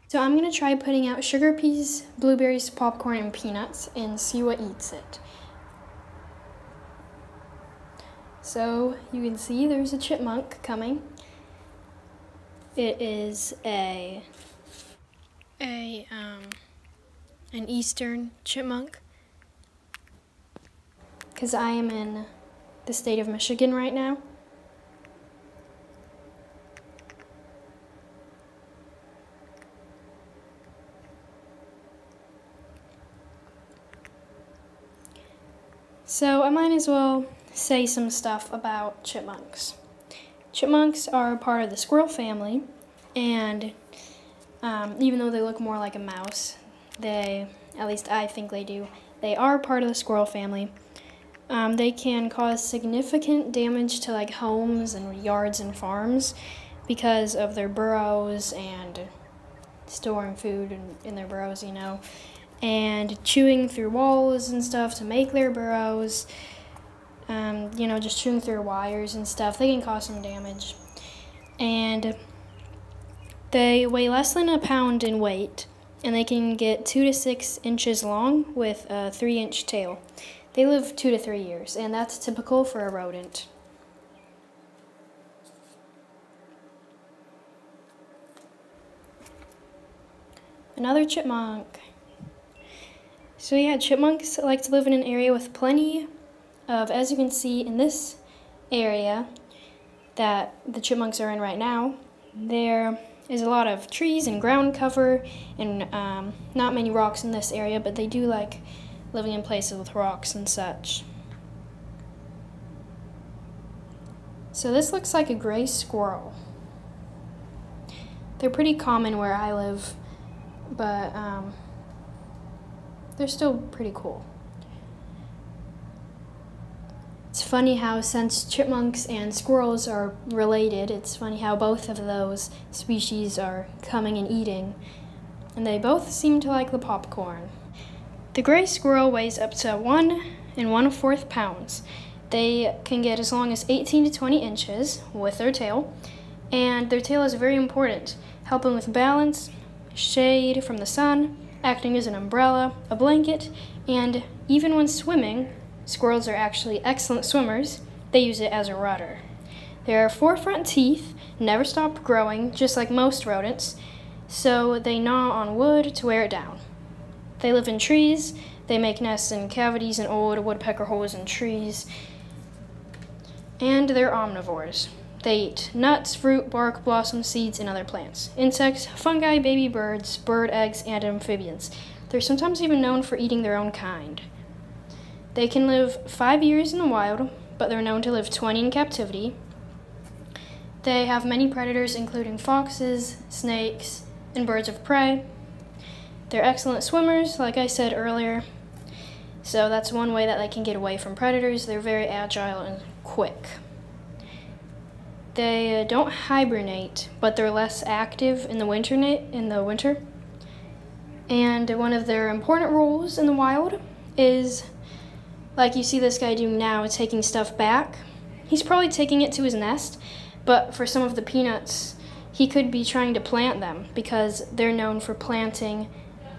So I'm going to try putting out sugar peas, blueberries, popcorn, and peanuts and see what eats it. So you can see there's a chipmunk coming. It is an eastern chipmunk, because I am in the state of Michigan right now. So I might as well say some stuff about chipmunks. Chipmunks are part of the squirrel family, and even though they look more like a mouse, at least I think they do, they are part of the squirrel family. They can cause significant damage to like homes and yards and farms because of their burrows and storing food in their burrows, you know, and chewing through walls and stuff to make their burrows. You know, just chewing through wires and stuff. They can cause some damage. And they weigh less than a pound in weight, and they can get 2 to 6 inches long with a 3-inch tail. They live 2 to 3 years, and that's typical for a rodent. Another chipmunk. So yeah, chipmunks like to live in an area with plenty of, as you can see in this area that the chipmunks are in right now, there is a lot of trees and ground cover and not many rocks in this area, but they do like living in places with rocks and such. So this looks like a gray squirrel. They're pretty common where I live, but they're still pretty cool. It's funny how, since chipmunks and squirrels are related, it's funny how both of those species are coming and eating, and they both seem to like the popcorn. The gray squirrel weighs up to 1 1/4 pounds. They can get as long as 18 to 20 inches with their tail, and their tail is very important, helping with balance, shade from the sun, acting as an umbrella, a blanket, and even when swimming, squirrels are actually excellent swimmers. They use it as a rudder. Their 4 front teeth never stop growing, just like most rodents, so they gnaw on wood to wear it down. They live in trees. They make nests in cavities in old woodpecker holes in trees. And they're omnivores. They eat nuts, fruit, bark, blossom, seeds, and other plants, insects, fungi, baby birds, bird eggs, and amphibians. They're sometimes even known for eating their own kind. They can live 5 years in the wild, but they're known to live 20 in captivity. They have many predators, including foxes, snakes, and birds of prey. They're excellent swimmers, like I said earlier, so that's one way that they can get away from predators. They're very agile and quick. They don't hibernate, but they're less active in the winter. And one of their important roles in the wild is, like you see this guy doing now, taking stuff back. He's probably taking it to his nest, but for some of the peanuts, he could be trying to plant them, because they're known for planting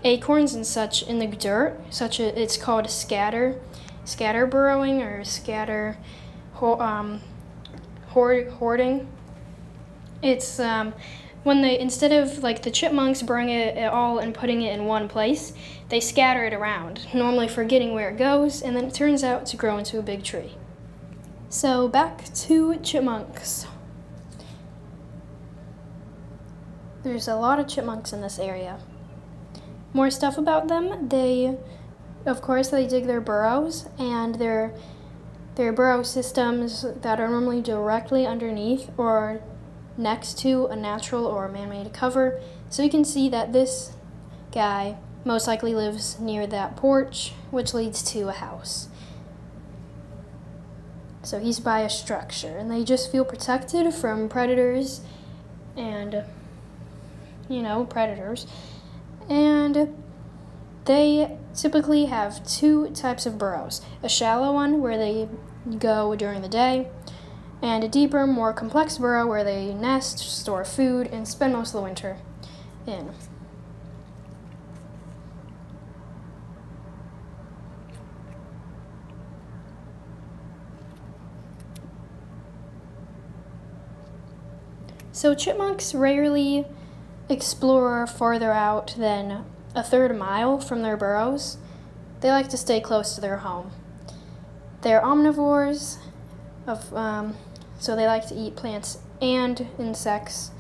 acorns and such in the dirt. It's called scatter burrowing or scatter hoarding. It's when they, instead of like the chipmunks bringing it all and putting it in one place, they scatter it around, normally forgetting where it goes, and then it turns out to grow into a big tree. So back to chipmunks. There's a lot of chipmunks in this area. More stuff about them. Of course, they dig their burrows, and their burrow systems that are normally directly underneath or next to a natural or man-made cover. So you can see that this guy most likely lives near that porch, which leads to a house. So he's by a structure, and they just feel protected from predators and, predators. And they typically have two types of burrows. A shallow one where they go during the day, and a deeper, more complex burrow where they nest, store food, and spend most of the winter in. So chipmunks rarely explore farther out than a third mile from their burrows. They like to stay close to their home. They're omnivores, so they like to eat plants and insects.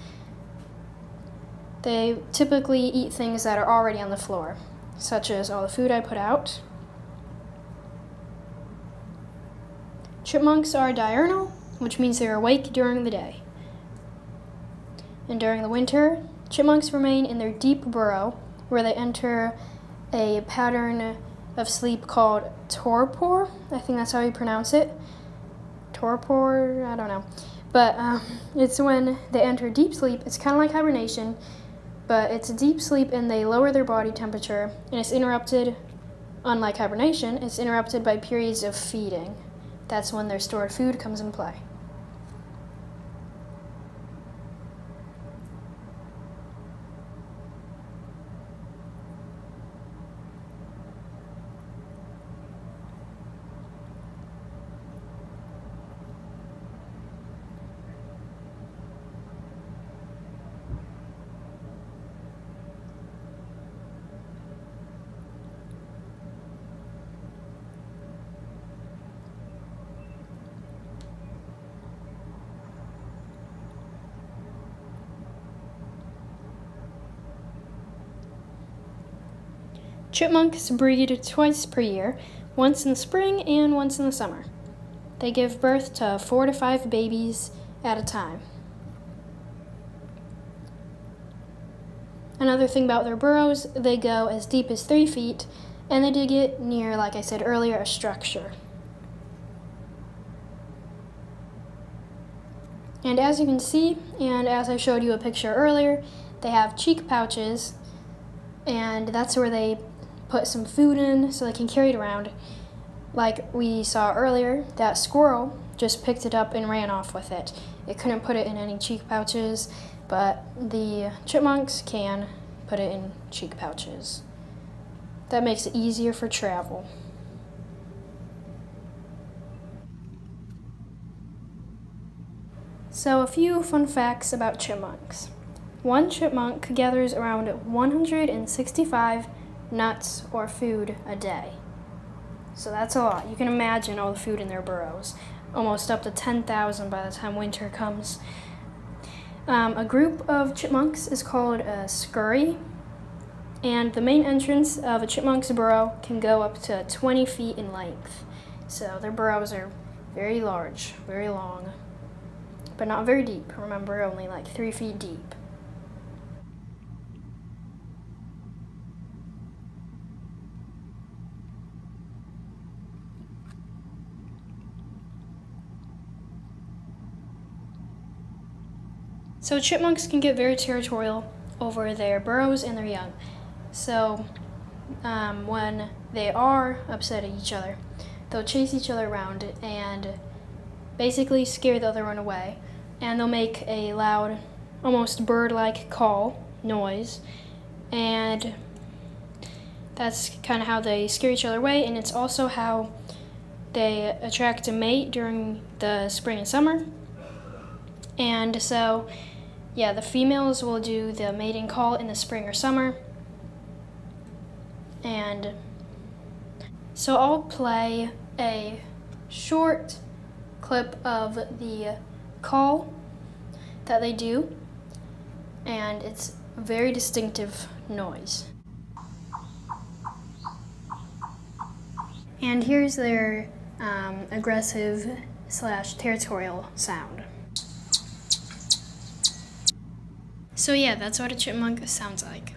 They typically eat things that are already on the floor, such as all the food I put out. Chipmunks are diurnal, which means they're awake during the day. And during the winter, chipmunks remain in their deep burrow, where they enter a pattern of sleep called torpor. I think that's how you pronounce it. Torpor, I don't know. But it's when they enter deep sleep. It's kind of like hibernation, but it's a deep sleep and they lower their body temperature, and it's interrupted, unlike hibernation, it's interrupted by periods of feeding. That's when their stored food comes in play. Chipmunks breed twice per year, once in the spring and once in the summer. They give birth to 4 to 5 babies at a time. Another thing about their burrows, they go as deep as 3 feet, and they dig it near, like I said earlier, a structure. And as you can see, and as I showed you a picture earlier, they have cheek pouches, and that's where they put some food in so they can carry it around. Like we saw earlier, that squirrel just picked it up and ran off with it. It couldn't put it in any cheek pouches, but the chipmunks can put it in cheek pouches. That makes it easier for travel. So a few fun facts about chipmunks. One chipmunk gathers around 165 nuts or food a day. So that's a lot. You can imagine all the food in their burrows. Almost up to 10,000 by the time winter comes. A group of chipmunks is called a scurry, and the main entrance of a chipmunk's burrow can go up to 20 feet in length. So their burrows are very large, very long, but not very deep. Remember, only like 3 feet deep. So chipmunks can get very territorial over their burrows and their young. So when they are upset at each other, they'll chase each other around and basically scare the other one away. And they'll make a loud, almost bird-like noise. And that's kind of how they scare each other away, and it's also how they attract a mate during the spring and summer. And so, yeah, the females will do the mating call in the spring or summer. And so I'll play a short clip of the call that they do, and it's a very distinctive noise. And here's their aggressive / territorial sound. So yeah, that's what a chipmunk sounds like.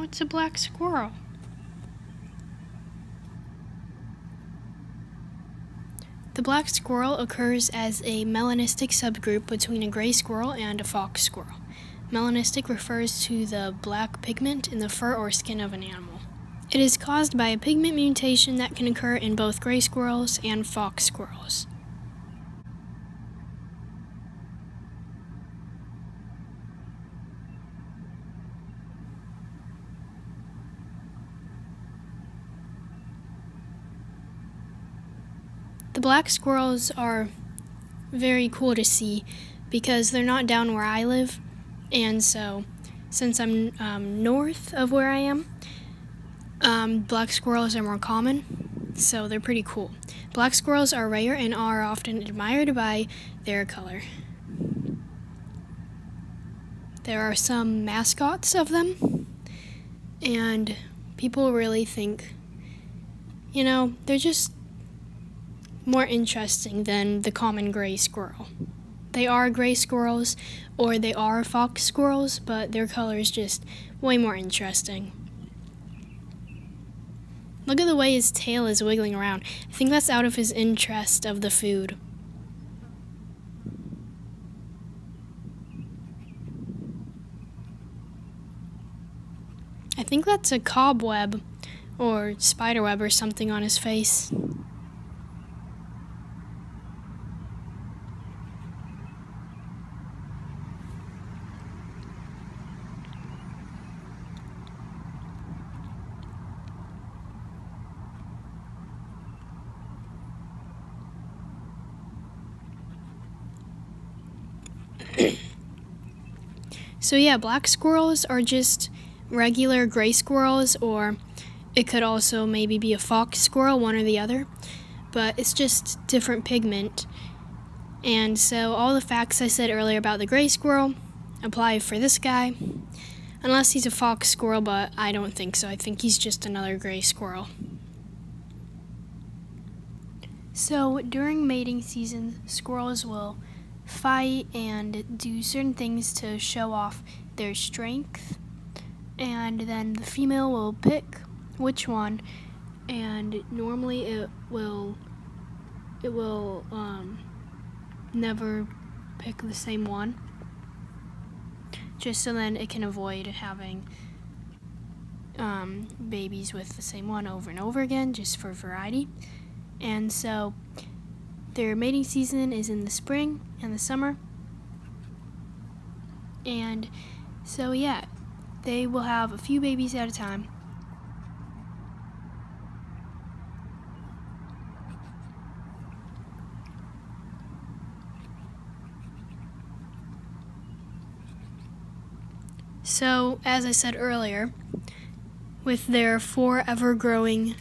it's a black squirrel. The black squirrel occurs as a melanistic subgroup between a gray squirrel and a fox squirrel. Melanistic refers to the black pigment in the fur or skin of an animal. It is caused by a pigment mutation that can occur in both gray squirrels and fox squirrels. The black squirrels are very cool to see because they're not down where I live, and so since I'm north of where I am, black squirrels are more common, so they're pretty cool. Black squirrels are rare and are often admired by their color. There are some mascots of them, and people really think, they're just more interesting than the common gray squirrel. They are gray squirrels or they are fox squirrels, but their color is just way more interesting. Look at the way his tail is wiggling around. I think that's out of his interest of the food. I think that's a cobweb or spiderweb or something on his face. So yeah, black squirrels are just regular gray squirrels, or it could also maybe be a fox squirrel, one or the other, but it's just different pigment. And so all the facts I said earlier about the gray squirrel apply for this guy, unless he's a fox squirrel, but I don't think so. I think he's just another gray squirrel. So during mating season, squirrels will fight and do certain things to show off their strength, and then the female will pick which one, and normally it will never pick the same one, just so then it can avoid having babies with the same one over and over again, just for variety. And so their mating season is in the spring and the summer. And so yeah, they will have a few babies at a time. So, as I said earlier, with their 4 ever-growing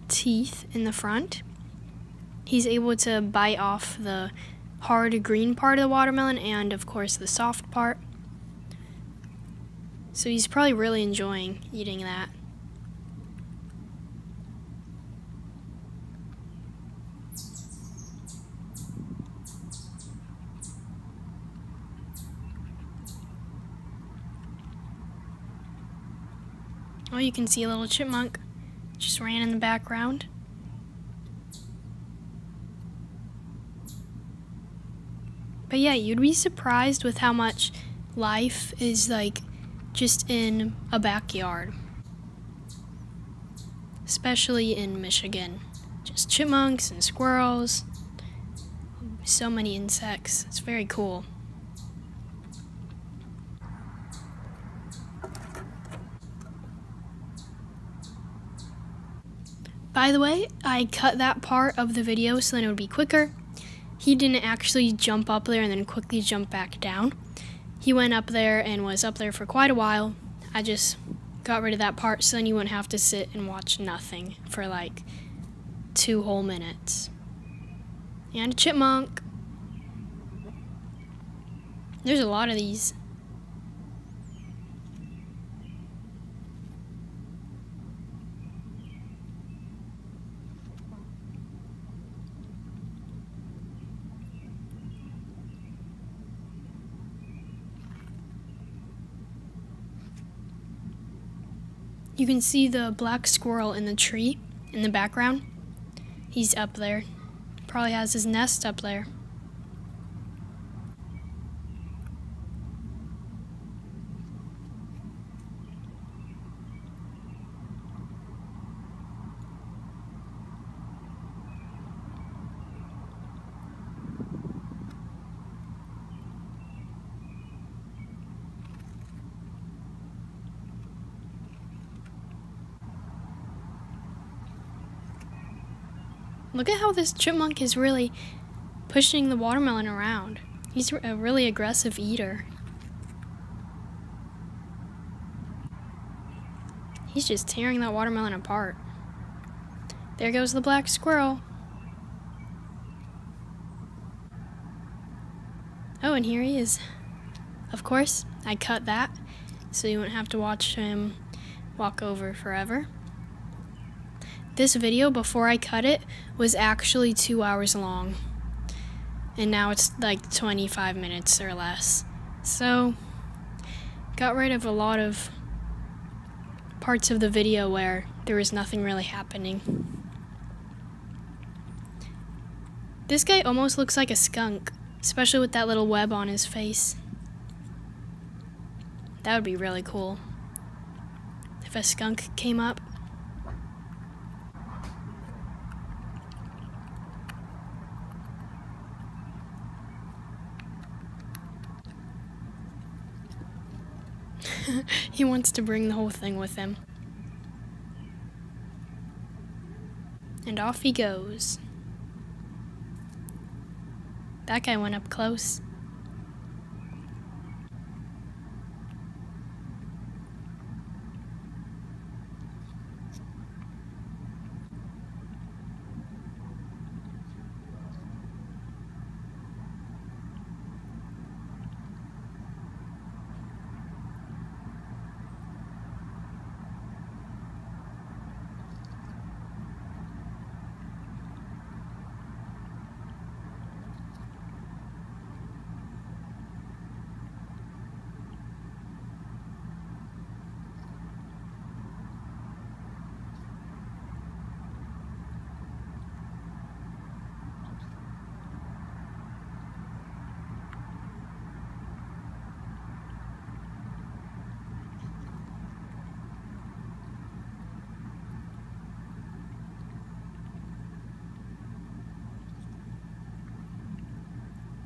teeth in the front, he's able to bite off the hard green part of the watermelon and, of course, the soft part. So he's probably really enjoying eating that. Oh, you can see a little chipmunk just ran in the background. But yeah, you'd be surprised with how much life is like just in a backyard. Especially in Michigan. Just chipmunks and squirrels. So many insects. It's very cool. By the way, I cut that part of the video so then it would be quicker. He didn't actually jump up there and then quickly jump back down. He went up there and was up there for quite a while. I just got rid of that part so then you wouldn't have to sit and watch nothing for like 2 whole minutes. And a chipmunk. There's a lot of these. You can see the black squirrel in the tree in the background. He's up there. Probably has his nest up there. Look at how this chipmunk is really pushing the watermelon around. He's a really aggressive eater. He's just tearing that watermelon apart. There goes the black squirrel. Oh, and here he is. Of course, I cut that so you wouldn't have to watch him walk over forever. This video, before I cut it, was actually 2 hours long. And now it's like 25 minutes or less. So, got rid of a lot of parts of the video where there was nothing really happening. This guy almost looks like a skunk, especially with that little web on his face. That would be really cool if a skunk came up. He wants to bring the whole thing with him. And off he goes. That guy went up close.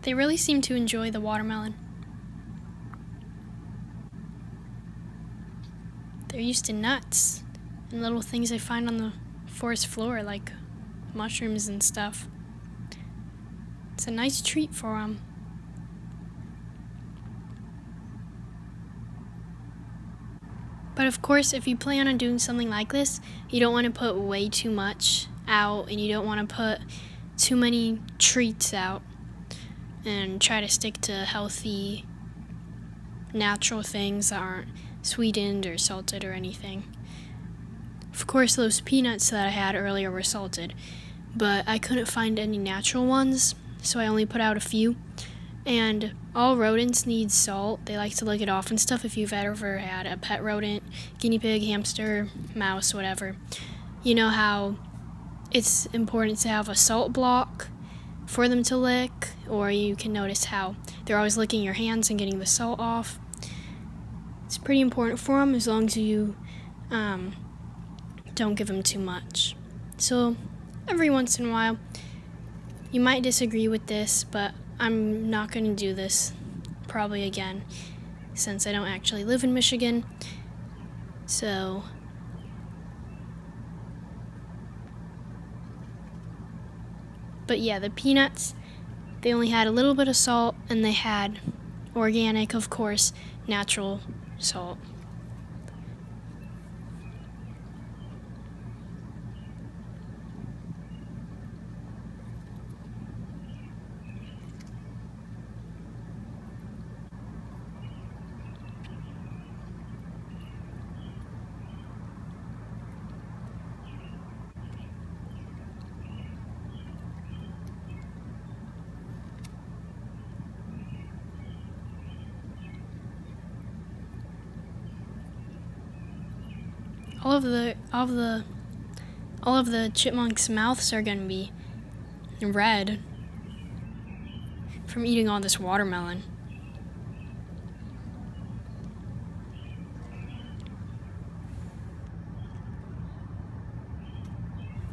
They really seem to enjoy the watermelon. They're used to nuts and little things they find on the forest floor, like mushrooms and stuff. It's a nice treat for them. But of course, if you plan on doing something like this, you don't want to put way too much out, and you don't want to put too many treats out. And try to stick to healthy, natural things that aren't sweetened or salted or anything. Of course, those peanuts that I had earlier were salted, but I couldn't find any natural ones, so I only put out a few. And all rodents need salt. They like to lick it off and stuff. If you've ever had a pet rodent, guinea pig, hamster, mouse, whatever, you know how it's important to have a salt block for them to lick, or you can notice how they're always licking your hands and getting the salt off. It's pretty important for them as long as you don't give them too much. So every once in a while, you might disagree with this, but I'm not going to do this probably again since I don't actually live in Michigan. So but yeah, the peanuts, they only had a little bit of salt, and they had organic, of course, natural salt. all of the chipmunks' mouths are gonna be red from eating all this watermelon.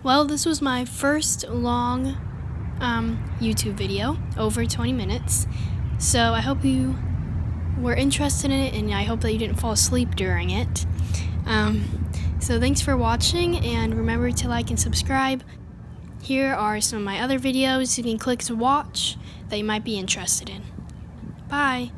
Well, this was my first long YouTube video, over 20 minutes. So I hope you were interested in it, and I hope that you didn't fall asleep during it. So thanks for watching, and remember to like and subscribe. Here are some of my other videos you can click to watch that you might be interested in. Bye!